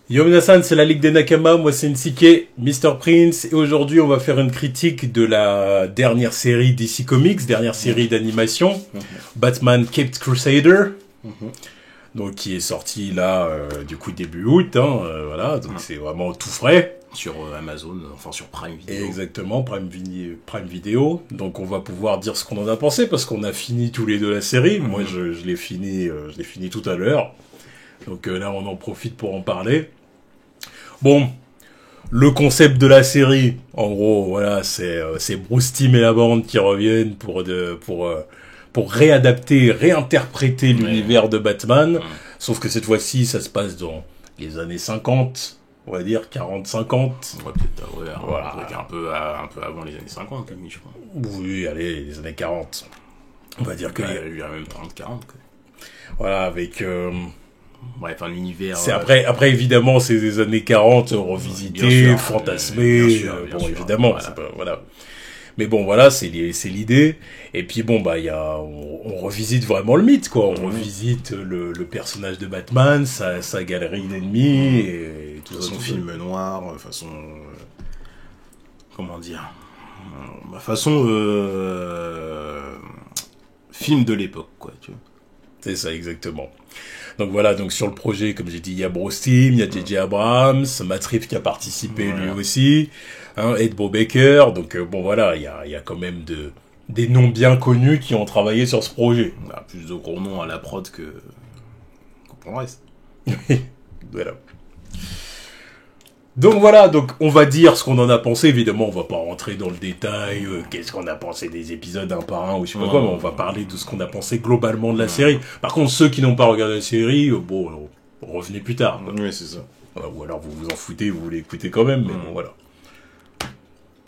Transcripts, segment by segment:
Yo Minasan, c'est la Ligue des Nakama, moi c'est Nsike, Mr. Prince, et aujourd'hui on va faire une critique de la dernière série DC Comics, dernière série d'animation, Batman Caped Crusader, donc qui est sorti là, du coup début août, voilà, donc c'est vraiment tout frais. Sur Amazon, enfin sur Prime Video. Exactement, Prime Video, donc on va pouvoir dire ce qu'on en a pensé, parce qu'on a fini tous les deux la série, moi je l'ai fini tout à l'heure. Donc là, on en profite pour en parler. Bon, le concept de la série, en gros, voilà, c'est Bruce Timm et la bande qui reviennent pour réadapter, réinterpréter l'univers de Batman. Sauf que cette fois-ci, ça se passe dans les années 50, on va dire 40-50. Ouais, peut-être, ouais, voilà. Un peu avant les années 50, quand même, je crois. Oui, allez, les années 40. On va dire que... Il y a même 30-40, quoi. Voilà, avec... Bref, un univers... C'est après évidemment, c'est des années 40 revisitées, fantasmées, bien sûr, évidemment, voilà. c'est pas, voilà. Mais bon, voilà, c'est l'idée. Et puis bon, bah, on revisite vraiment le mythe, quoi. On revisite le personnage de Batman, sa galerie d'ennemis, et tout ça. Façon film noir, façon... comment dire façon... film de l'époque, quoi, tu vois. C'est ça, exactement. Donc voilà, donc sur le projet, comme j'ai dit, il y a Bruce Timm, il y a J.J. Abrams, Matt Reeves qui a participé lui aussi, Ed Brubaker, donc bon voilà, il y a quand même des noms bien connus qui ont travaillé sur ce projet. On a plus de gros noms à la prod que pour le reste. Voilà. Donc voilà, donc on va dire ce qu'on en a pensé, évidemment on va pas rentrer dans le détail, qu'est-ce qu'on a pensé des épisodes un par un ou je sais pas quoi, mais on va parler de ce qu'on a pensé globalement de la série. Par contre, ceux qui n'ont pas regardé la série, bon, revenez plus tard. Oui, c'est ça. Ou alors vous vous en foutez, vous voulez écouter quand même, mais bon voilà.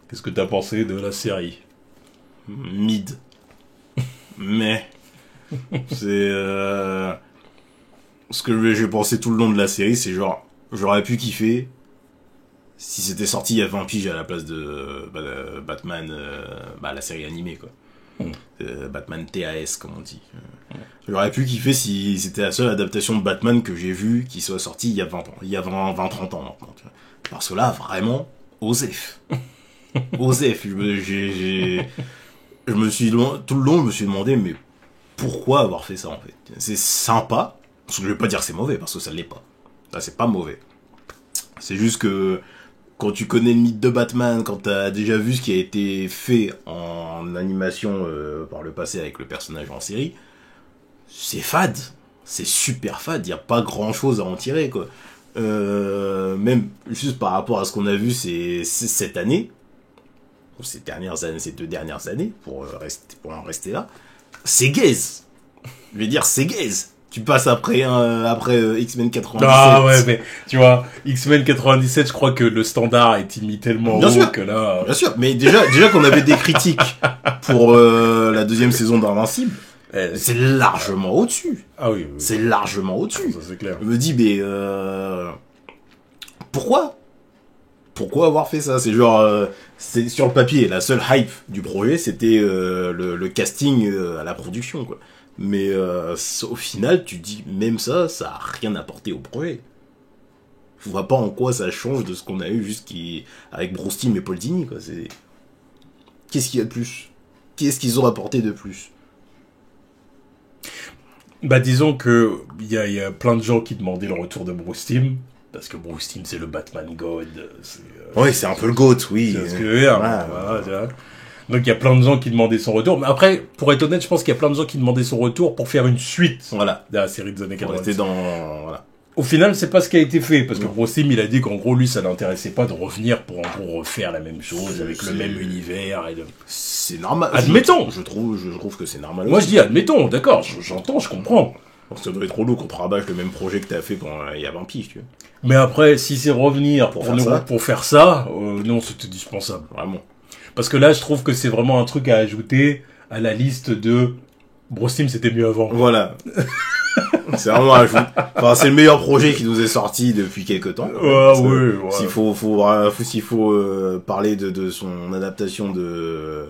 Qu'est-ce que t'as pensé de la série? Mid. Mais c'est ce que j'ai pensé tout le long de la série, c'est genre j'aurais pu kiffer si c'était sorti il y a 20 piges à la place de Batman, la série animée, quoi. Batman TAS, comme on dit. J'aurais pu kiffer si c'était la seule adaptation de Batman que j'ai vue qui soit sortie il y a 20 ans, il y a 20-30 ans maintenant. Tu vois. Parce que là, vraiment, Osef. Osef. Tout le long, je me suis demandé, mais pourquoi avoir fait ça, en fait? C'est sympa, parce que je vais pas dire que c'est mauvais, parce que ça l'est pas. Ça, c'est pas mauvais. C'est juste que quand tu connais le mythe de Batman, quand t'as déjà vu ce qui a été fait en animation par le passé avec le personnage en série, c'est fade. C'est super fade. Il n'y a pas grand chose à en tirer, quoi. Même juste par rapport à ce qu'on a vu cette année, ou ces 2 dernières années, pour en rester là, c'est gaze. Je vais dire, c'est gaze. Tu passes après X-Men 97. Ah ouais, mais tu vois, X-Men 97, je crois que le standard est mis tellement haut que là... Bien sûr, mais déjà qu'on avait des critiques pour la 2e saison d'Invincible, c'est largement au-dessus. Ah oui. C'est largement au-dessus. Ça, c'est clair. Je me dis, mais pourquoi avoir fait ça? C'est genre, c'est sur le papier, la seule hype du projet, c'était le casting à la production, quoi. Mais au final, tu dis, même ça a rien apporté au projet. Je vois pas en quoi ça change de ce qu'on a eu avec Bruce Timm et Paul Dini, quoi. Qu'est-ce qu'il y a de plus? Qu'est-ce qu'ils ont apporté de plus? Bah disons que il y a plein de gens qui demandaient le retour de Bruce Timm, parce que Bruce Timm c'est le Batman God. Oui, c'est un peu le GOAT, oui. C'est ce que je veux dire. Voilà, tu vois. Donc il y a plein de gens qui demandaient son retour. Mais après, pour être honnête, je pense qu'il y a plein de gens qui demandaient son retour pour faire une suite de la série des années 90. Au final, c'est pas ce qui a été fait, parce que Bruce Timm, il a dit qu'en gros, lui, ça l'intéressait pas de revenir pour en gros refaire la même chose avec le même univers. C'est normal. Admettons. Je trouve que c'est normal. Moi, je dis admettons, d'accord, j'entends, je comprends. Ça doit être trop lourd qu'on te rabâche le même projet que t'as fait il y a 20 piges, tu vois. Mais après, si c'est revenir pour faire ça, non, c'est indispensable. Vraiment. Parce que là, je trouve que c'est vraiment un truc à ajouter à la liste de Bruce Timm, c'était mieux avant. Voilà. C'est vraiment un ajout. Enfin, c'est le meilleur projet qui nous est sorti depuis quelques temps. Ouais. S'il faut parler de son adaptation de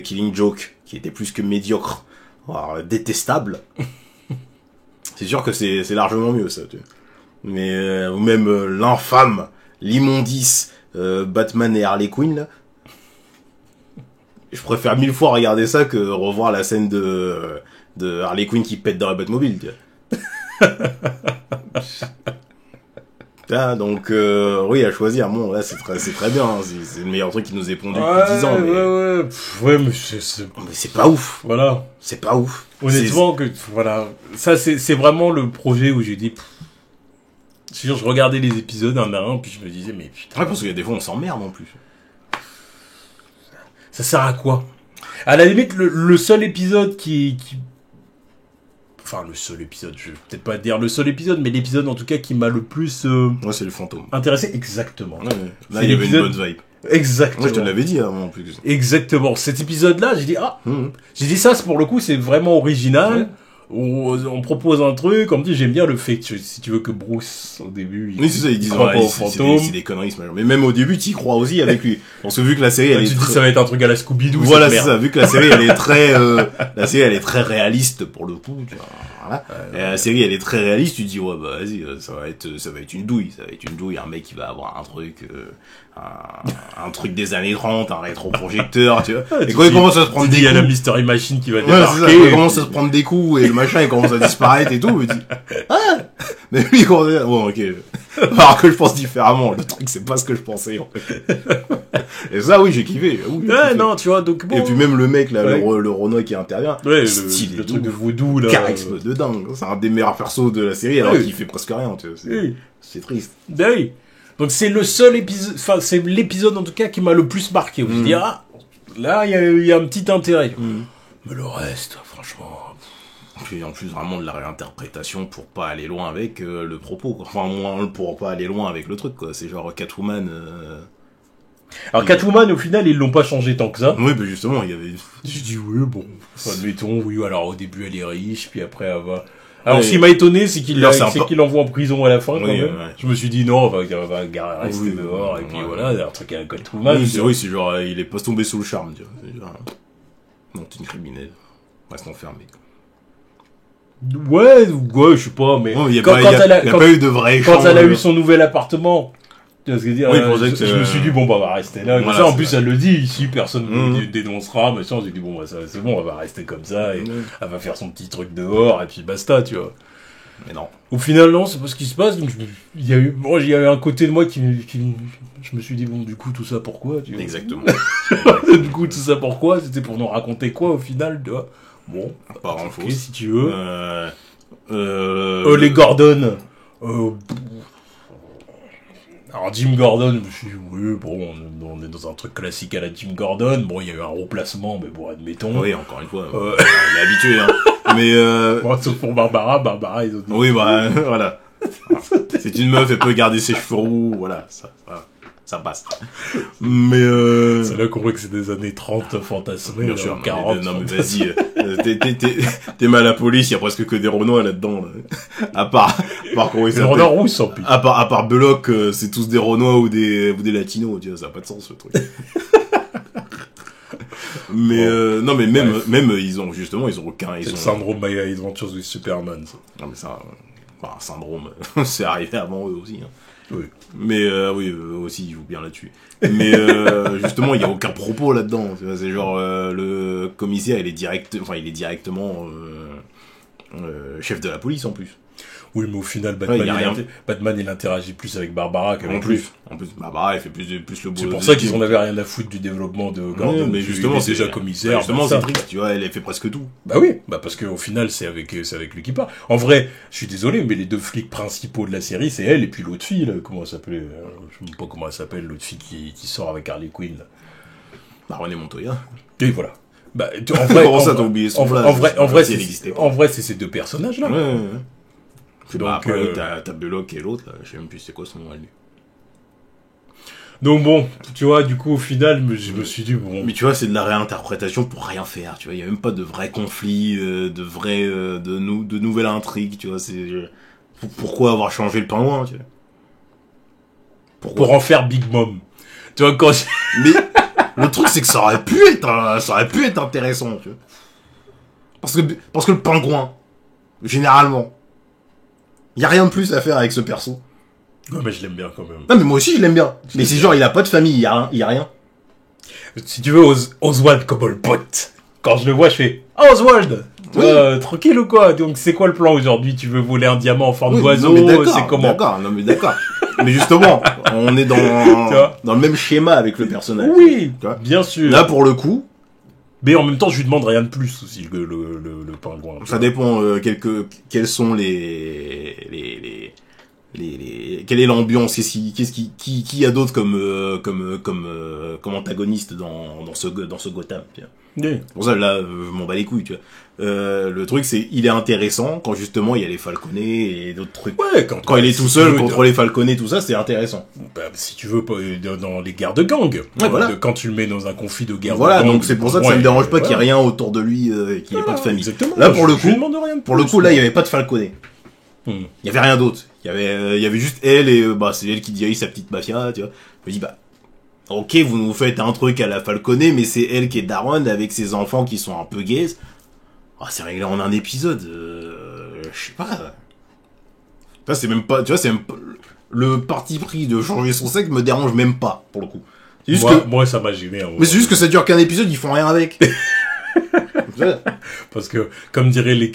Killing Joke, qui était plus que médiocre, voire détestable, c'est sûr que c'est largement mieux, ça. ou même l'infâme, l'immondice Batman et Harley Quinn, là. Je préfère 1000 fois regarder ça que revoir la scène de Harley Quinn qui pète dans la Batmobile, tu vois. Ah, donc oui, à choisir. Bon, là, c'est très bien. Hein. C'est le meilleur truc qui nous est pondu depuis 10 ans. Mais... mais c'est pas ouf. Voilà. C'est pas ouf. Honnêtement, voilà. Ça, c'est vraiment le projet où j'ai dit... je regardais les épisodes un à un, puis je me disais, mais putain... Ouais, parce qu'il y a des fois, on s'emmerde en plus. Ça sert à quoi? À la limite, le seul épisode qui... Enfin, le seul épisode, je vais peut-être pas dire le seul épisode, mais l'épisode en tout cas qui m'a le plus... Ouais, c'est le fantôme. Intéressé, exactement. Ouais. Là, il y avait une bonne vibe. Exactement. Moi, je te l'avais dit avant, en plus. Exactement. Cet épisode-là, j'ai dit, j'ai dit ça, pour le coup, c'est vraiment original. Ouais. On propose un truc, on me dit, j'aime bien le fait que, si tu veux, que Bruce, au début, oui, c'est ça, ils disent, c'est des conneries, mais même au début, t'y crois aussi avec lui. Parce que vu que la série, elle est tu dis, ça va être un truc à la Scooby-Doo. Voilà, c'est ça, vu que la série, elle est très, elle est très réaliste, pour le coup, tu vois. Voilà. Et la série, elle est très réaliste, tu dis, ouais, bah, vas-y, ça va être une douille, un mec qui va avoir un truc, un truc des années 30, un rétroprojecteur, tu vois. Et quand il commence à se prendre des coups. Il y a la Mystery Machine qui va débarquer. Ouais, il commence à se prendre des coups, et le machin, il commence à disparaître et tout, me dit, mais lui, quand on est, bon, ok. Alors que je pense différemment, le truc, c'est pas ce que je pensais, en fait. Et ça, oui, j'ai kiffé. Oui, non, tu vois, donc bon. Et puis même le mec, là, le Renoir qui intervient. Ouais, le truc de voodoo, là. Charisme de dingue. C'est un des meilleurs persos de la série, alors qu'il fait presque rien, tu vois. C'est triste. Ben oui. Donc c'est le seul épisode, enfin, c'est l'épisode, en tout cas, qui m'a le plus marqué. Où je dis, là, il y a un petit intérêt. Mais le reste, franchement. Puis en plus vraiment de la réinterprétation pour pas aller loin avec le propos, quoi. Enfin moins pour pas aller loin avec le truc, quoi. C'est genre Catwoman. Alors Catwoman, au final, ils l'ont pas changé tant que ça. Oui, mais justement, il y avait. Je dis oui, bon, admettons, oui. Alors au début, elle est riche, puis après, elle va. Alors ce qui m'a étonné, c'est qu'il l'envoie en prison à la fin, quand même. Ouais. Je me suis dit non, on va rester dehors, et puis voilà, un truc à Catwoman. C'est genre, il est pas tombé sous le charme, tu vois. C'est genre, non, t'es une criminelle, reste enfermé. Ouais, je sais pas, mais quand elle a pas eu de vrai échange. Quand elle a eu son nouvel appartement, tu vois ce que je veux dire, je me suis dit bon, bah, on va rester là. Voilà, ça, en plus, elle le dit ici, personne ne dénoncera, mais ça, j'ai dit bon, bah, c'est bon, on va rester comme ça, et elle va faire son petit truc dehors, et puis basta, tu vois. Mais non. Au final, non, c'est pas ce qui se passe, donc il y a eu un côté de moi qui je me suis dit bon, du coup, tout ça pourquoi, tu vois. Exactement. Du coup, tout ça pourquoi, c'était pour nous raconter quoi, au final, tu vois. Bon, pas grand-chose. Okay, si tu veux. Les Gordon. Alors Jim Gordon, je me suis dit, oui, bon, on est dans un truc classique à la Jim Gordon. Bon, il y a eu un remplacement, mais bon, admettons. Oui, encore une fois, on est habitué, hein. Mais bon, sauf pour Barbara, ils ont dit. Oui, bah, voilà. C'est une meuf, elle peut garder ses cheveux roux, voilà, ça passe. Mais c'est là qu'on voit que c'est des années 30 fantasmées. Bien sûr, 40. Non, mais vas-y, t'es mal à la police, il y a presque que des Renois là-dedans, là. À part comment ils s'appellent. Renois rousses, en plus. À part Belloc, c'est tous des Renois ou des Latinos, tu vois, ça n'a pas de sens, ce truc. Mais, non, mais même, ils ont aucun, c'est le syndrome My Adventures with Superman, ça. Non, mais ça, un syndrome, c'est arrivé avant eux aussi, hein. Oui. Mais oui, aussi ils jouent bien là-dessus. Mais justement, il y a aucun propos là-dedans. C'est genre le commissaire, il est directement chef de la police en plus. Oui, mais au final, Batman, il interagit plus avec Barbara qu'avec lui. En plus, Barbara, elle fait plus le boulot. C'est pour ça qu'ils en avaient rien à foutre du développement de Gordon. Mais justement, c'est déjà commissaire. Justement, c'est triste, tu vois, elle fait presque tout. Bah oui, parce qu'au final, c'est avec lui qui part. En vrai, je suis désolé, mais les deux flics principaux de la série, c'est elle et puis l'autre fille, là. Comment elle s'appelait? Je sais même pas comment elle s'appelle, l'autre fille qui sort avec Harley Quinn, là. Bah, René Montoya. Et voilà. Bah, en vrai, comment ça t'as oublié son place? En vrai, c'est ces deux personnages-là. Ouais. Donc, après, t'as Belloc et l'autre, là, je sais même plus c'est quoi son nom à lui. Donc bon, tu vois, du coup, au final, je me suis dit, bon... Mais tu vois, c'est de la réinterprétation pour rien faire, tu vois, il y a même pas de vrai conflit, de nouvelles intrigues, tu vois, c'est... Pourquoi avoir changé le pingouin, tu vois? Pour en faire Big Mom. Tu vois, quand... Mais le truc, c'est que ça aurait pu être intéressant, tu vois. Parce que le pingouin, généralement... Y a rien de plus à faire avec ce perso. Ouais, mais je l'aime bien quand même. Non, mais moi aussi, je l'aime bien. Mais c'est genre, il a pas de famille, il y a rien. Si tu veux, Oswald Cobblepot. Quand je le vois, je fais Oswald. Tranquille ou quoi? Donc c'est quoi le plan aujourd'hui? Tu veux voler un diamant en forme d'oiseau? C'est comment? D'accord. Mais justement, on est dans le même schéma avec le personnage. Oui, bien sûr. Là, pour le coup. Mais en même temps, je lui demande rien de plus aussi, le pingouin. Ça dépend, quels sont quelle est l'ambiance, qui a d'autre comme antagoniste dans ce Gotham, tu vois. Oui. Pour ça, là, je m'en bats les couilles, tu vois. Le truc, c'est, il est intéressant quand justement il y a les Falconés et d'autres trucs. Ouais, quand il est tout seul contre les Falconés, tout ça, c'est intéressant. Bah, si tu veux, dans les guerres de gang. Ouais, voilà. Quand tu le mets dans un conflit de guerre de gang. Voilà, donc c'est pour ça que ça me dérange pas qu'il y ait rien autour de lui, qu'il n'y ait pas de famille. Exactement. Là, pour le coup, là, il y avait pas de Falconés. Il y avait rien d'autre. Il y avait juste elle et, c'est elle qui dirige sa petite mafia, tu vois. Je me dis, ok, vous nous faites un truc à la Falconé, mais c'est elle qui est daronne avec ses enfants qui sont un peu gays. C'est réglé en un épisode. Je sais pas. Ça, c'est même pas, tu vois, le parti pris de changer son sexe me dérange même pas, pour le coup. C'est juste moi, ça m'a gêné. Mais c'est juste que ça dure qu'un épisode, ils font rien avec. Parce que, comme diraient les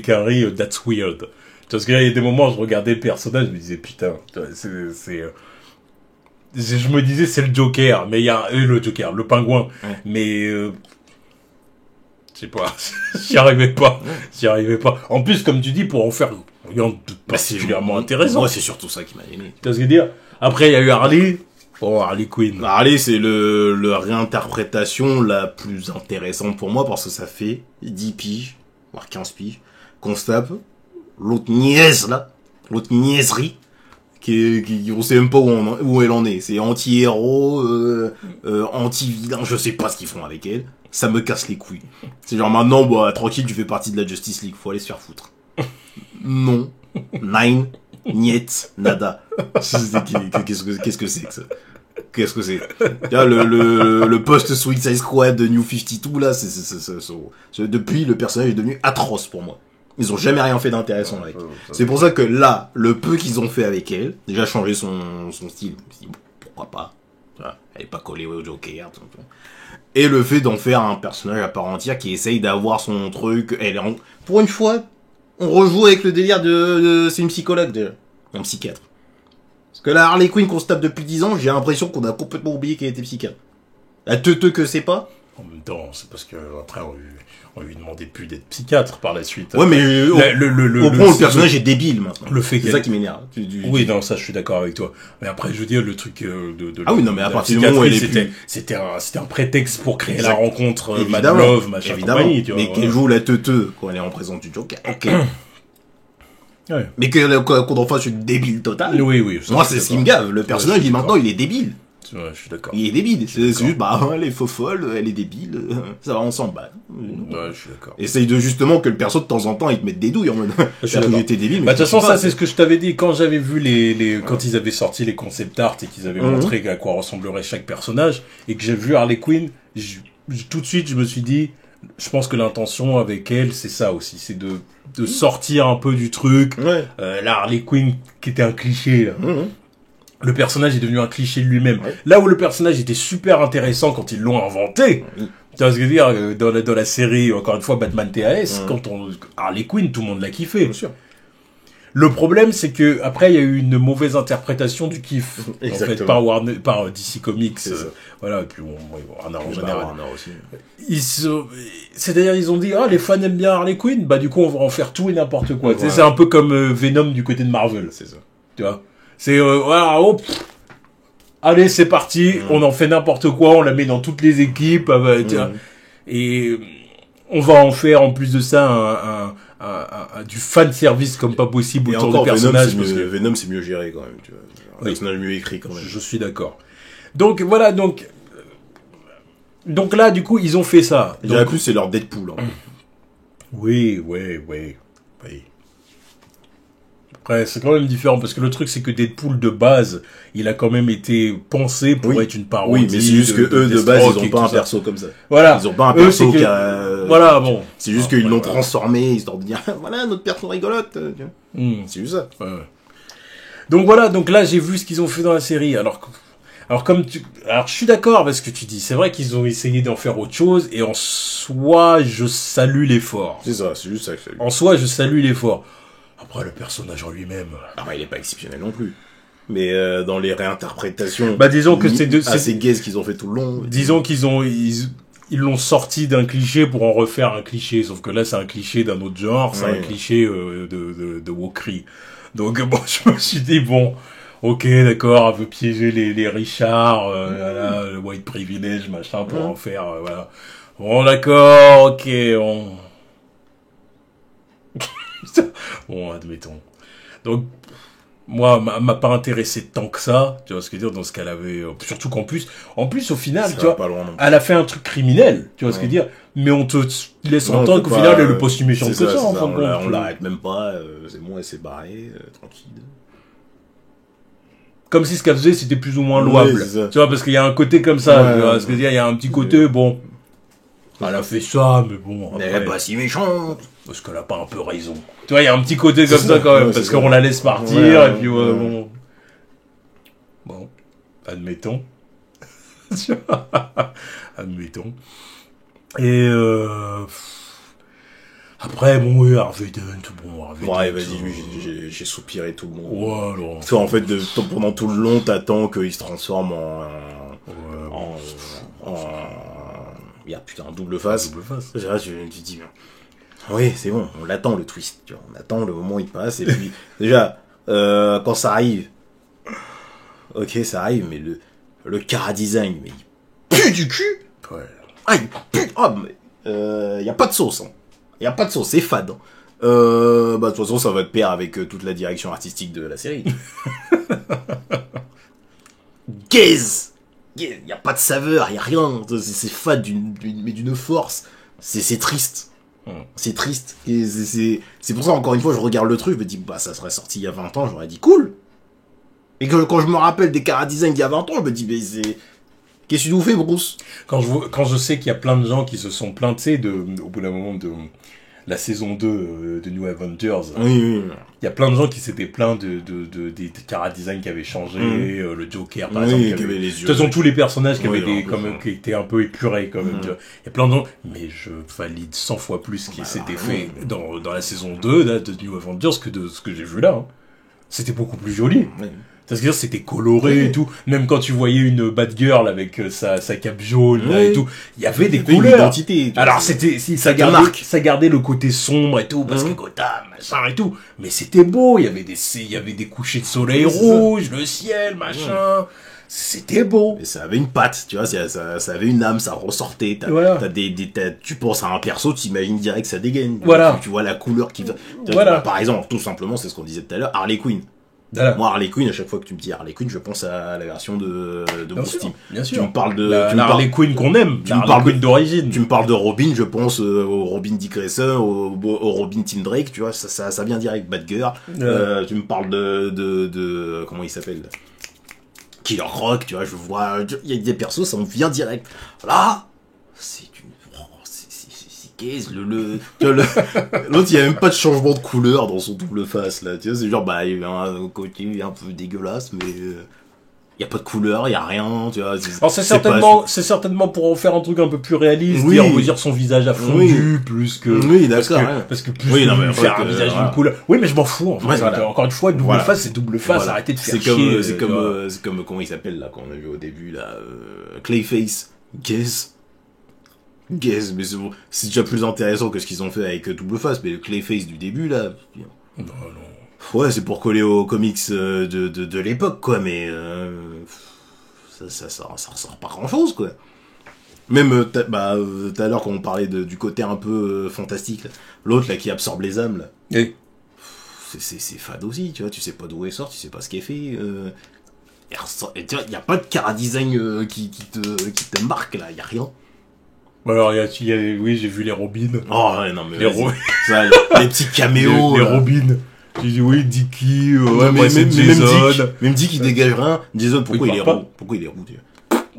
carrés, that's weird. Parce qu'il y a des moments où je regardais le personnage, je me disais, putain, je me disais, c'est le Joker, mais il y a, le Joker, le pingouin. Ouais. Mais, je sais pas, j'y arrivais pas. En plus, comme tu dis, pour en faire rien de particulièrement intéressant. Moi, c'est surtout ça qui m'a aimé. Tu vois ce que je veux dire? Après, il y a eu Harley. Oh, Harley Quinn. Harley, c'est la réinterprétation la plus intéressante pour moi parce que ça fait 10 piges, voire 15 piges, qu'on se tape l'autre niaiserie, on sait même pas où elle en est. C'est anti-héros, anti-vilain, je sais pas ce qu'ils font avec elle. Ça me casse les couilles. C'est genre maintenant, tranquille, tu fais partie de la Justice League, faut aller se faire foutre. Non. Nine. Niet. Nada. Qu'est-ce que c'est que ça? Qu'est-ce que c'est? Là, le post-Suicide Squad de New 52, là, depuis, le personnage est devenu atroce pour moi. Ils ont jamais rien fait d'intéressant avec. C'est pour ça que là, le peu qu'ils ont fait avec elle, déjà changer son style, je me suis dit, pourquoi pas? Elle est pas collée au Joker. Et le fait d'en faire un personnage à part entière qui essaye d'avoir son truc. Pour une fois, on rejoue avec le délire c'est une psychologue déjà. Un psychiatre. Parce que la Harley Quinn qu'on se tape depuis 10 ans, j'ai l'impression qu'on a complètement oublié qu'elle était psychiatre. La teuteux que c'est pas. En même temps, c'est parce que après on lui demandait plus d'être psychiatre par la suite. Ouais, mais au point où le personnage est débile maintenant. C'est ça qui m'énerve. Oui, non, ça je suis d'accord avec toi. Mais après, je veux dire, le truc oui, non, mais à partir du moment où c'était un prétexte pour créer la rencontre Mad Love, machin, compagnie, tu vois. Mais qu'elle joue la teuteux quand elle est en présence du Joker. Ok. Ouais. Mais qu'on en fasse une débile totale. Oui. Moi, c'est ce qui me gave. Le personnage, maintenant, il est débile. Ouais, je suis d'accord. Il est débile. C'est juste, elle est faux folle, elle est débile. Ça va, on s'en bat. Ouais, je suis d'accord. Essaye justement que le perso, de temps en temps, il te mette des douilles en mode. J'étais débile. De toute façon, ça, c'est ce que je t'avais dit. Quand j'avais vu quand ils avaient sorti les concept art et qu'ils avaient montré à quoi ressemblerait chaque personnage, et que j'ai vu Harley Quinn, tout de suite, je me suis dit, je pense que l'intention avec elle, c'est ça aussi. C'est de sortir un peu du truc. Ouais. La Harley Quinn, qui était un cliché, là. Le personnage est devenu un cliché de lui-même. Ouais. Là où le personnage était super intéressant quand ils l'ont inventé, tu vois ce que je veux dire, dans la série, encore une fois, Batman TAS, quand Harley Quinn, tout le monde l'a kiffé. Bien sûr. Le problème, c'est que après, il y a eu une mauvaise interprétation du kiff. Exactement. En fait, par DC Comics. Voilà, et puis Warner en général. C'est-à-dire, ils ont dit, les fans aiment bien Harley Quinn, du coup, on va en faire tout et n'importe quoi. Ouais. C'est un peu comme Venom du côté de Marvel. C'est ça. Tu vois? C'est allez, c'est parti, on en fait n'importe quoi, on la met dans toutes les équipes, et on va en faire en plus de ça du fan service comme pas possible autour du personnage. Venom, c'est mieux géré quand même, tu vois. Un personnage mieux écrit quand même. Je suis d'accord. Donc voilà, donc là du coup ils ont fait ça. Et en plus c'est leur Deadpool. Oui. Après, c'est quand même différent, parce que le truc, c'est que Deadpool, de base, il a quand même été pensé pour être une parodie. Oui, mais c'est juste que eux, de base, ils ont pas un perso comme ça. Voilà. Ils ont pas un perso qui a... Voilà, bon. C'est juste qu'ils l'ont transformé, histoire de dire, voilà, notre perso rigolote. C'est juste ça. Ouais. Donc voilà, donc là, j'ai vu ce qu'ils ont fait dans la série. Alors je suis d'accord parce que tu dis, c'est vrai qu'ils ont essayé d'en faire autre chose, et en soi, je salue l'effort. C'est ça, c'est juste ça que je salue. En soi, je salue l'effort. Après, le personnage en lui-même... Ah bah, il est pas exceptionnel non plus. Mais dans les réinterprétations... Bah, disons que c'est assez gays qu'ils ont fait tout le long. Disons ils l'ont sorti d'un cliché pour en refaire un cliché. Sauf que là, c'est un cliché d'un autre genre. C'est un cliché de wokerie. Donc, bon, je me suis dit, bon... Ok, d'accord, elle veut piéger les Richards, voilà, le white privilege, machin, pour en faire, voilà. Bon, d'accord, ok, Bon, admettons. Donc, moi, m'a pas intéressé tant que ça, tu vois ce que je veux dire, dans ce qu'elle avait, surtout qu'en plus, au final, ça tu vois, elle a fait un truc criminel, tu vois ce que je veux dire, mais on te laisse entendre qu'au final, elle est pas si méchante que ça, en fin de compte. On l'arrête même pas, c'est bon, elle s'est barrée, tranquille. Comme si ce qu'elle faisait, c'était plus ou moins louable. Ouais, tu vois, parce qu'il y a un côté comme ça, tu vois ce que je veux dire, il y a un petit côté, bon, elle a fait ça, mais bon, après, elle est pas si méchante. Parce qu'elle a pas un peu raison. Tu vois, il y a un petit côté comme ça quand même, parce qu'on la laisse partir, et puis bon. Bon, admettons. Admettons. Et après, bon, oui, Harvey Dent, Ouais, vas-y, j'ai soupiré tout le monde. Ouais, alors. Parce qu'en fait, pendant tout le long, t'attends qu'il se transforme il y a putain un double face. Là, tu dis, oui, c'est bon, on l'attend le twist, tu vois, on attend le moment où il passe, et puis, déjà, quand ça arrive, ok, ça arrive, mais le chara-design, mais il pue du cul! Ouais. Ah, il pue! Ah, mais, y a pas de sauce, hein. Y a pas de sauce, c'est fade, hein. Bah, de toute façon, ça va de pair avec toute la direction artistique de la série. Gaze! Y a pas de saveur, y a rien, c'est fade mais d'une force. C'est triste. C'est triste. Et c'est pour ça, encore une fois, je regarde le truc, je me dis, bah, ça serait sorti il y a 20 ans, j'aurais dit cool. Et quand je me rappelle des chara-design d'il y a 20 ans, je me dis, mais c'est... Qu'est-ce que tu nous fais, Bruce? Quand je sais qu'il y a plein de gens qui se sont plaints, tu sais, au bout d'un moment de la saison 2 de New Avengers. Oui. Il y a plein de gens qui s'étaient plaints des chara-design qui avaient changé, le Joker, par exemple. Qui avait les yeux. De toute façon, tous les personnages qui avaient qui étaient un peu épurés, quand même. Tu vois. Il y a plein de gens, mais je valide 100 fois plus ce qui s'était fait dans la saison 2 là, de New Avengers que de ce que j'ai vu là. Hein. C'était beaucoup plus joli. C'est-à-dire, c'était coloré et tout. Même quand tu voyais une Batgirl avec sa cape jaune là, et tout, il y avait des couleurs. Identité, alors, ça gardait le côté sombre et tout, parce que Gotham, machin et tout. Mais c'était beau, il y avait des couchers de soleil rouge, le ciel, machin. C'était beau. Et ça avait une patte, tu vois, ça avait une âme, ça ressortait. Tu penses à un perso, tu imagines direct que ça dégaine. Voilà. Tu vois la couleur qui va. Voilà. Par exemple, tout simplement, c'est ce qu'on disait tout à l'heure, Harley Quinn. Voilà. Moi, Harley Quinn, à chaque fois que tu me dis Harley Quinn, je pense à la version de Bruce Timm. Bien sûr. Tu me parles de la Harley Quinn qu'on aime, la Harley Quinn d'origine. Tu me parles de Robin, je pense au Robin Dick Grayson, au Robin Tim Drake, tu vois, ça vient direct. Batgirl. Tu me parles de comment il s'appelle, Killer Croc, tu vois, je vois, il y a des persos, ça me vient direct. Là, c'est Gaze, l'autre, il y a même pas de changement de couleur dans son double face, là, tu vois, c'est genre, bah, il y a un côté un peu dégueulasse, mais il y a pas de couleur, il y a rien, tu vois. Alors c'est certainement pour en faire un truc un peu plus réaliste, et on veut dire son visage a fondu, plus que... Oui, d'accord. Parce que plus faire un visage d'une couleur... Oui, mais je m'en fous, en fait. Encore une fois, double face, c'est double face, arrêtez de faire chier. C'est comme, comment il s'appelle, là, qu'on a vu au début, là, Clayface, Gaze, mais c'est déjà plus intéressant que ce qu'ils ont fait avec Double Face, mais le Clayface du début, là... Non. Ouais, c'est pour coller aux comics de l'époque, quoi, mais... ça ressort pas grand-chose, quoi. Même, tout à l'heure, quand on parlait du côté un peu fantastique, là, l'autre, là, qui absorbe les âmes, là... Oui. C'est fade aussi, tu vois, tu sais pas d'où elle sort, tu sais pas ce qu'elle fait... Et tu vois, y a pas de chara-design qui te marque, là, y a rien. Alors, oui, j'ai vu les Robins. Oh, ouais, non, mais les petits caméos. Les Robins. Tu dis oui, Dickie, Ouais, moi c'est Jason. Même Dick, il dégage rien. Jason, pourquoi il est roux? Pourquoi il est roux, tu vois?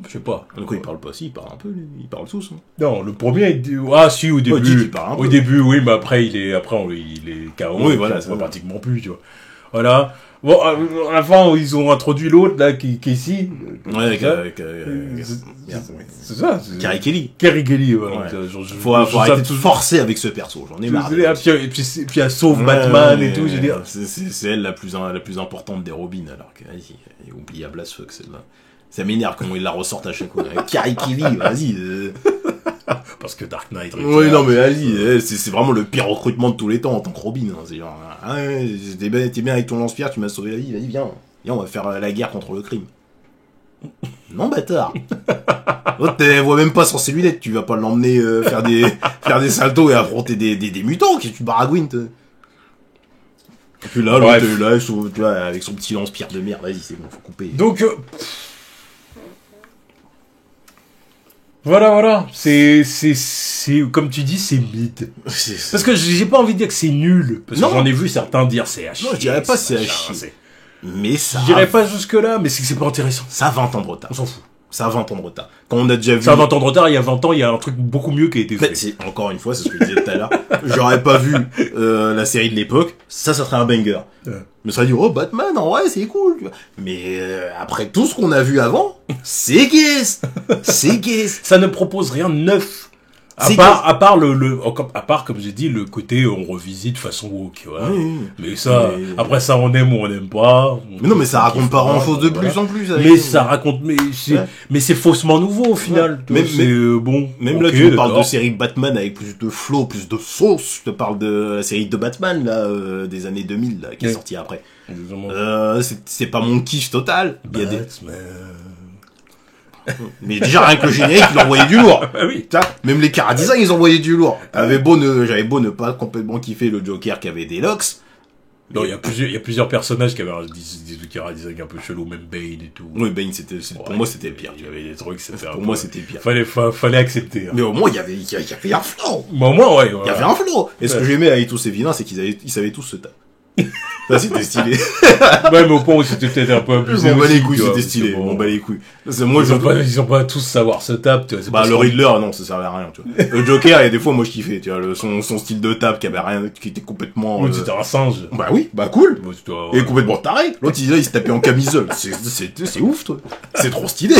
Je sais pas. Pourquoi il parle pas? Si, il parle un peu, il parle tous. Hein. Non, le premier, ah si, au début. Dick, il parle un peu. Au début, oui, mais après, il est KO. Oui, voilà, ça va pratiquement plus, tu vois. Voilà. Bon, à la fin, ils ont introduit l'autre, là, qui est ici. Ouais, avec c'est ça. Carrie Kelly. Carrie Kelly, voilà. Ouais. Faut arrêter de forcer avec ce perso, j'en ai marre. Et puis elle sauve Batman et tout, je veux dire. C'est elle la plus importante des Robins, alors que, vas-y, elle est oubliable as fuck, celle-là. Ça m'énerve quand ils la ressortent à chaque fois. Carrie Kelly, vas-y. Parce que Dark Knight. Oui, non, mais vas-y, c'est vraiment le pire recrutement de tous les temps en tant que Robin. Hein. C'est genre, ah ouais, t'es bien avec ton lance-pierre, tu m'as sauvé la vie, vas-y, viens, on va faire la guerre contre le crime. Non, bâtard. L'autre, elle voit même pas sans ses lunettes, tu vas pas l'emmener faire des saltos et affronter des mutants, qui tu baragouines. Et puis là, l'autre, là, tu vois, avec son petit lance-pierre de merde, vas-y, c'est bon, faut couper. Donc, voilà, c'est comme tu dis, c'est mid. Parce que j'ai pas envie de dire que c'est nul, parce que j'en ai vu certains dire c'est à chier. Non, je dirais pas c'est à chier. Mais ça. Je dirais pas jusque là, mais c'est pas intéressant. Ça a 20 ans de retard. On s'en fout. Ça a 20 ans de retard. Quand on a déjà vu. Ça a 20 ans de retard, il y a 20 ans, il y a un truc beaucoup mieux qui a été fait. Encore une fois, c'est ce que je disais tout à l'heure. J'aurais pas vu la série de l'époque, ça serait un banger. Mais ça serait dit, oh, Batman, en vrai, c'est cool. Mais après tout ce qu'on a vu avant, c'est guess. C'est guess. Ça ne propose rien de neuf. À part, comme j'ai dit, le côté on revisite façon woke, voilà. Mais ça, après ça, on aime ou on n'aime pas. Mais non, mais ça raconte pas grand chose de plus en plus. Mais ça raconte, mais c'est faussement nouveau au final. Même, bon. Même là, tu me parles de série Batman avec plus de flow, plus de sauce. Je te parle de la série de Batman, là, des années 2000, là, qui est sortie après. C'est pas mon kiff total. Il y a des... Mais déjà, rien que le générique, il envoyait du lourd. Oui. Même les chara-design, ils envoyaient du lourd. J'avais beau ne pas complètement kiffer le Joker qui avait des locks. Non, il y a plusieurs personnages qui avaient des chara-design un peu chelou, même Bane et tout. Oui, Bane, pour moi, c'était le pire. Il y avait des trucs, pour moi, c'était pire. Fallait accepter. Hein. Mais au moins, il y avait un flow. Mais au moins, ouais. Il y avait un flow. Et ce que j'aimais avec tous ces vilains, c'est qu'ils savaient tous se taper. Ça, c'était stylé. Ouais, mais au point où c'était peut-être un peu abusé. Bon, les couilles, c'était stylé. Bon, les couilles. Moi, ils ont pas tous savoir se tape, tu vois. Bah, le Riddler, non, ça servait à rien, tu vois. Le Joker, il y a des fois, moi, je kiffais, tu vois, son style de tape qui avait rien, qui était complètement, Oui, c'était un singe. Bah oui, bah cool. Bah, et complètement taré. L'autre, il se tapait en camisole. C'est ouf, toi. C'est trop stylé.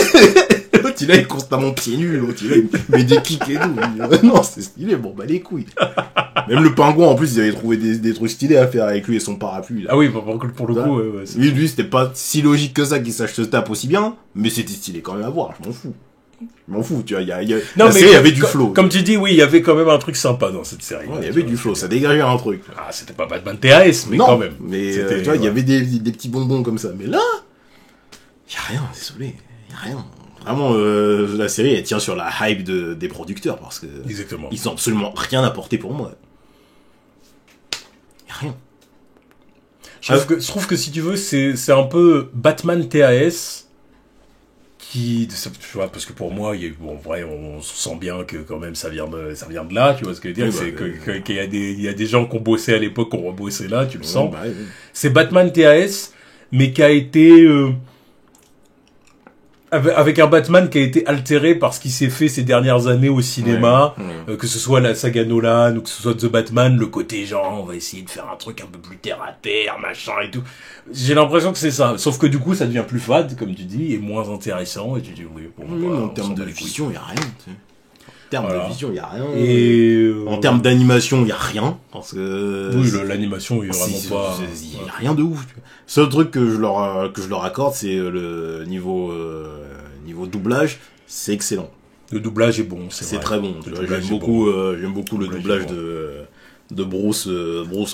L'autre, il est constamment pieds nus, l'autre, il met des kicks et tout. Non, c'est stylé, bon, bah, les couilles. Même le pingouin, en plus, ils avaient trouvé des trucs stylés à faire avec lui et son parapluie, là. Ah oui, pour le coup, ouais. Lui, c'était pas si logique que ça qu'il sache se tape aussi bien, mais c'était stylé quand même à voir, je m'en fous, tu vois, il y avait du flow. Comme tu dis, oui, il y avait quand même un truc sympa dans cette série. Ouais, il y avait du flow, ça dégageait un truc. Ah, c'était pas Batman TAS, mais non, quand même. Mais, tu vois, il y avait des petits bonbons comme ça, mais là, y a rien, désolé, y a rien. Vraiment, la série, elle tient sur la hype des producteurs, parce que exactement. Ils ont absolument rien apporté pour moi. Y a rien. Je trouve que si tu veux, c'est un peu Batman TAS qui, tu vois, parce que pour moi, en vrai, on sent bien que quand même ça vient de là, tu vois ce que je veux dire, c'est qu'il y a des gens qui ont bossé à l'époque, qui ont rebossé là, tu le sens. Bah, oui. C'est Batman TAS, mais qui a été avec un Batman qui a été altéré par ce qui s'est fait ces dernières années au cinéma, que ce soit la saga Nolan ou que ce soit The Batman, le côté genre on va essayer de faire un truc un peu plus terre à terre, machin et tout. J'ai l'impression que c'est ça, sauf que du coup ça devient plus fade comme tu dis et moins intéressant et tu dis oui. Bon, en termes de vision, il y a rien. Tu sais. En termes de vision, il y a rien. Et en termes d'animation, il y a rien parce que oui, l'animation est vraiment pas. Il y a rien de ouf. Tu vois. Seul truc que je leur accorde, c'est le niveau doublage, c'est excellent. Le doublage est bon, c'est très bon. J'aime beaucoup le doublage de Bruce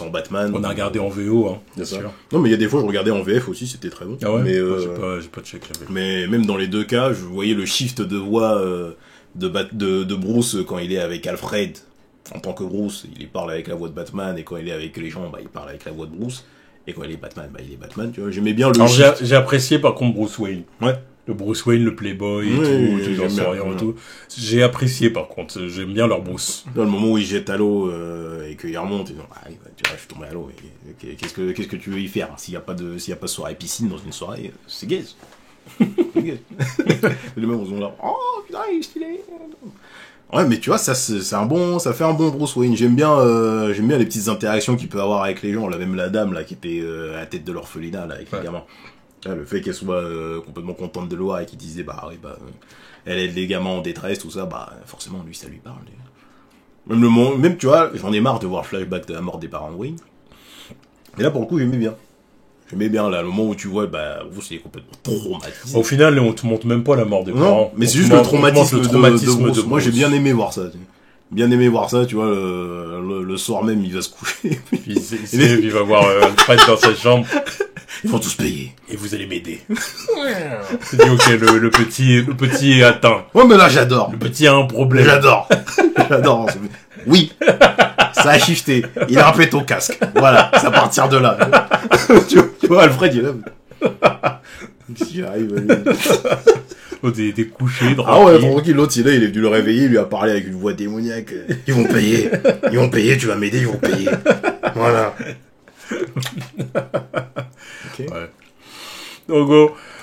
en Batman. On a regardé en VO, hein. Bien sûr. Non, mais il y a des fois je regardais en VF aussi, c'était très bon. Ah ouais. Mais j'ai pas check la VF. Mais même dans les deux cas, je voyais le shift de voix de Bruce quand il est avec Alfred en tant que Bruce, il parle avec la voix de Batman, et quand il est avec les gens, bah il parle avec la voix de Bruce. Et quand il est Batman, bah il est Batman, tu vois. J'aimais bien le Alors j'ai apprécié par contre Bruce Wayne. Ouais. Le Bruce Wayne, le Playboy et tout genre souriant et tout. J'ai apprécié par contre, j'aime bien leur Bruce. Dans le moment où il jette à l'eau et qu'il remonte, ils disent tu vois, je suis tombé à l'eau. Qu'est-ce que tu veux y faire? S'il y a pas de soirée piscine dans une soirée, c'est gaze. Les mecs sont là, oh putain, il est stylé. Ouais, mais tu vois, ça fait un bon Bruce Wayne. J'aime bien les petites interactions qu'il peut avoir avec les gens. Là, même la dame là qui était à la tête de l'orphelinat là avec les gamins. Là, le fait qu'elle soit complètement contente de loi et qu'il disait elle aide les gamins en détresse, tout ça, forcément lui ça lui parle. Même tu vois, j'en ai marre de voir flashback de la mort des parents de Wayne. Et là pour le coup j'aimais bien. Là, le moment où tu vois, vous, c'est complètement traumatisé. Au final, on te montre même pas la mort des parents. Mais c'est juste le traumatisme de Bruce. Moi, j'ai bien aimé voir ça. Tu vois, le soir même, il va se coucher. Il va voir Alfred dans sa chambre. Ils vont tous payer. Et vous allez m'aider. C'est dit, ok, le petit est atteint. Ouais, mais là, j'adore. Le petit a un problème. J'adore. Oui. Ça a shifté. Il a rappelé ton casque. Voilà. C'est à partir de là. Tu vois, Alfred, il est là. J'y arrive. T'es couché, tranquille. Ah ouais, tranquille. L'autre, il est venu le réveiller. Il lui a parlé avec une voix démoniaque. Ils vont payer. Tu vas m'aider, ils vont payer. Voilà. Okay. Ouais.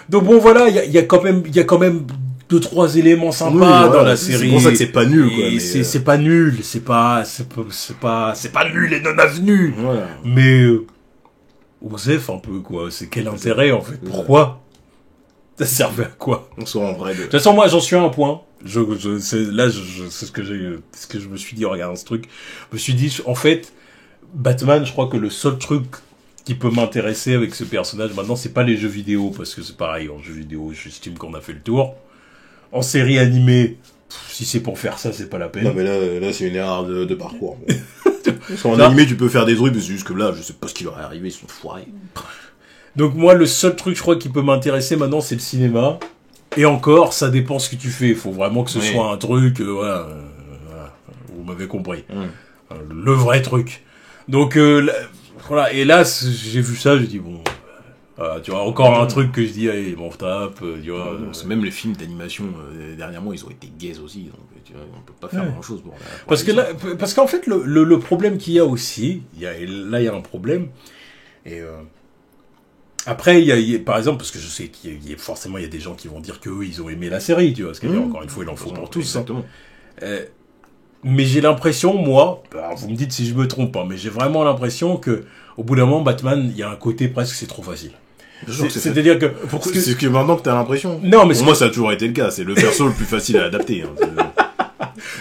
Donc bon, voilà, il y a quand même 2-3 éléments sympas dans la série. C'est pour ça que c'est pas nul, quoi. Mais c'est pas nul, c'est pas nul et non avenu. Voilà. Mais Osef un peu, quoi. C'est quel intérêt, en fait? Pourquoi? Ça servait à quoi? On sort en vrai. De toute façon, moi, j'en suis à un point. C'est ce que je me suis dit en regardant ce truc. Je me suis dit, en fait, Batman, je crois que le seul truc qui peut m'intéresser avec ce personnage maintenant, c'est pas les jeux vidéo, parce que c'est pareil, en jeux vidéo, j'estime qu'on a fait le tour. En série animée, si c'est pour faire ça, c'est pas la peine. Non, mais là c'est une erreur de parcours. En animé, tu peux faire des trucs, mais c'est juste que là, je sais pas ce qui leur est arrivé, ils sont foirés. Donc moi, le seul truc, je crois, qui peut m'intéresser maintenant, c'est le cinéma. Et encore, ça dépend ce que tu fais. Il faut vraiment que ce soit un truc, voilà, vous m'avez compris. Le vrai truc. Donc, voilà, et là, j'ai vu ça, j'ai dit, bon, tu vois, encore un truc que je dis, allez, m'en tape, tu vois. Même les films d'animation, dernièrement, ils ont été gays aussi, donc tu vois, on peut pas faire grand chose pour parce qu'en fait, le problème qu'il y a aussi, il y a un problème, et après, par exemple, parce que je sais forcément, il y a des gens qui vont dire qu'eux, ils ont aimé la série, tu vois, parce qu'encore encore une fois, il en faut pour tous. Exactement. Mais j'ai l'impression, moi, alors vous me dites si je me trompe pas, mais j'ai vraiment l'impression que au bout d'un moment, Batman, il y a un côté presque c'est trop facile. C'est-à-dire que c'est que maintenant que t'as l'impression. Non, mais pour moi, ça a toujours été le cas. C'est le perso le plus facile à adapter.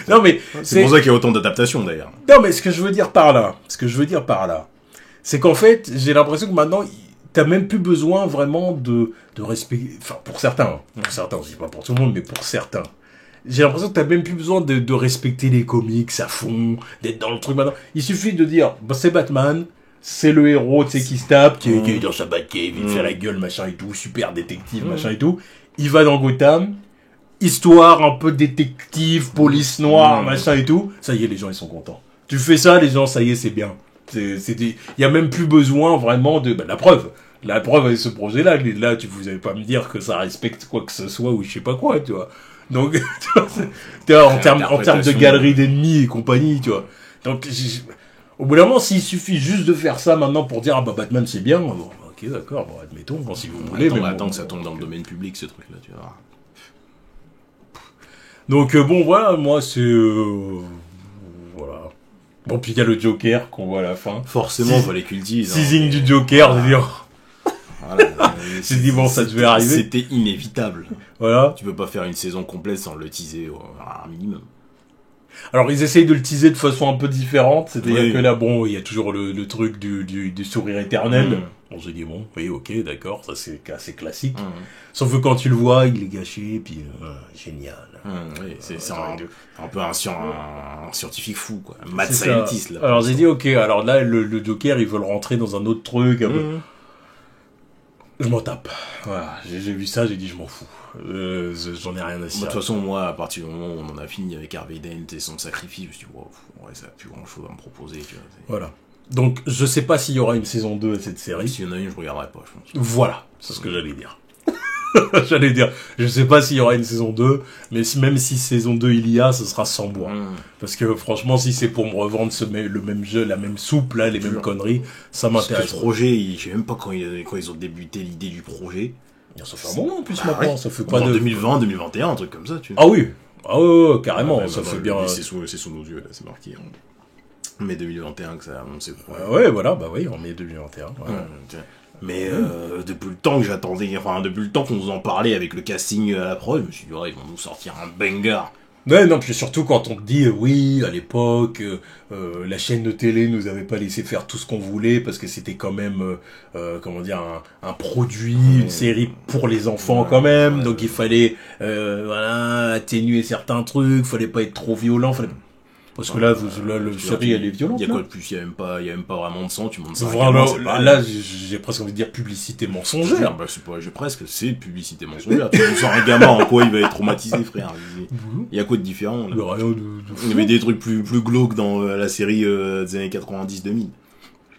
Non, mais c'est pour ça qu'il y a autant d'adaptations d'ailleurs. Non, mais ce que je veux dire par là, c'est qu'en fait, j'ai l'impression que maintenant, t'as même plus besoin vraiment de respecter. Enfin, pour certains, je dis pas pour tout le monde, mais pour certains. J'ai l'impression que t'as même plus besoin de respecter les comics à fond, d'être dans le truc maintenant. Il suffit de dire, c'est Batman, c'est le héros, tu sais, qui se tape, qui est dans sa Batcave, il fait la gueule, machin et tout, super détective, machin et tout. Il va dans Gotham, histoire un peu détective, police noire, machin et tout. Ça y est, les gens, ils sont contents. Tu fais ça, les gens, ça y est, c'est bien. Il y a même plus besoin vraiment de, la preuve avec ce projet-là, vous allez pas me dire que ça respecte quoi que ce soit ou je sais pas quoi, tu vois. Donc, tu vois, en termes de galerie d'ennemis et compagnie, tu vois. Donc, au bout d'un moment, s'il suffit juste de faire ça maintenant pour dire, Batman c'est bien, bon, ok, d'accord, bon, admettons, si vous voulez. Attends que ça tombe dans le domaine public, ce truc-là, tu vois. Donc, bon, voilà, moi, c'est, voilà. Bon, puis il y a le Joker qu'on voit à la fin. Forcément, on va les cultiver. Teasing du Joker, je veux dire. Voilà, j'ai dit bon, ça devait arriver. C'était inévitable. Voilà. Tu peux pas faire une saison complète sans le teaser à un minimum. Alors ils essayent de le teaser de façon un peu différente, c'est-à-dire que là bon, il y a toujours le truc du sourire éternel. Bon, j'ai dit bon, oui, ok, d'accord, ça c'est assez classique. Sauf que quand tu le vois, il est gâché, puis génial. Oui, c'est un peu un scientifique fou, quoi. Un mad scientist là. Alors j'ai dit ok, alors là le Joker, ils veulent rentrer dans un autre truc. Un peu. Je m'en tape. Voilà, j'ai vu ça, j'ai dit je m'en fous. J'en ai rien à cirer. De toute façon, moi, à partir du moment où on en a fini avec Harvey Dent et son sacrifice, je me suis dit, wow, ça n'a plus grand chose à me proposer. Tu vois, voilà. Donc, je sais pas s'il y aura une saison 2 à cette série. S'il y en a une, je regarderai pas, je pense. Voilà, c'est ce que j'allais dire. J'allais dire, je sais pas s'il y aura une saison 2, mais même si saison 2 il y a, ce sera sans bois. Parce que franchement, si c'est pour me revendre le même jeu, la même soupe, là, les mêmes conneries, ça m'intéresse. Le projet, je sais même pas quand ils ont débuté l'idée du projet. Ça fait un moment en plus maintenant, ça fait pas en de... 2020, 2021, un truc comme ça, tu vois. Ah oui, ouais, carrément, ça fait bien... C'est sous nos yeux, là, c'est marqué. Mai 2021 que ça a annoncé. Ouais, voilà, bah oui, en mai 2021. Ouais. Mais depuis le temps que j'attendais, enfin depuis le temps qu'on nous en parlait avec le casting à la prod, je me suis dit, ouais, ils vont nous sortir un banger. Ouais, non, puis surtout quand on te dit, oui, à l'époque, la chaîne de télé nous avait pas laissé faire tout ce qu'on voulait parce que c'était quand même, comment dire, un produit, une série pour les enfants quand même, donc il fallait, voilà, atténuer certains trucs, fallait pas être trop violent, parce que là, la série, elle est violente. Il y a quoi de plus? Il y a même pas vraiment de sang, tu montes ça. Là, j'ai presque envie de dire publicité mensongère. Bah, c'est publicité mensongère. Tu sors un gamin en quoi il va être traumatisé, frère. Il y a quoi de différent, là? Il y avait des trucs plus glauques dans la série des années 90-2000.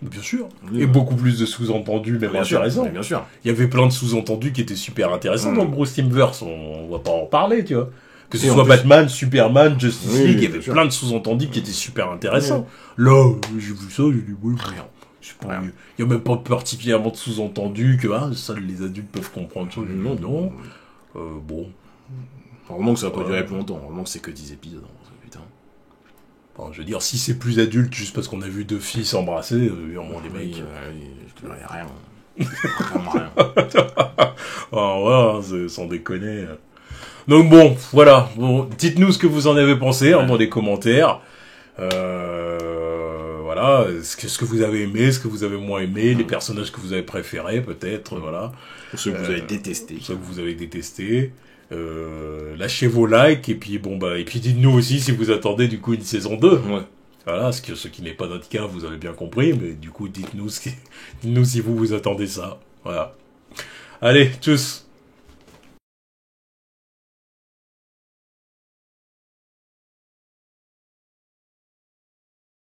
Bien sûr. Et beaucoup plus de sous-entendus, même intéressants. Bien sûr. Il y avait plein de sous-entendus qui étaient super intéressants dans le Bruce Timmverse. On va pas en parler, tu vois. Que ce soit Batman, Superman, Justice League, il y avait plein de sous-entendus qui étaient super intéressants. Là, j'ai vu ça, j'ai dit, oui, rien. Il y a même pas particulièrement de sous-entendus que, ça, les adultes peuvent comprendre. Non. Bon. Heureusement que ça va pas durer plus longtemps. Heureusement que c'est que 10 épisodes. Putain. Enfin, je veux dire, si c'est plus adulte juste parce qu'on a vu 2 filles s'embrasser, vraiment les mecs. Je dirais rien. Vraiment rien. Voilà, sans déconner. Donc bon, voilà. Bon, dites-nous ce que vous en avez pensé dans les commentaires. Voilà, ce que vous avez aimé, ce que vous avez moins aimé, les personnages que vous avez préférés, peut-être, voilà. Ceux que vous avez détestés. Ceux que vous avez détestés. Lâchez vos likes et puis et puis dites-nous aussi si vous attendez du coup une saison 2. Ouais. Voilà, ce qui n'est pas notre cas, vous avez bien compris, mais du coup dites-nous si vous attendez ça. Voilà. Allez, tchuss.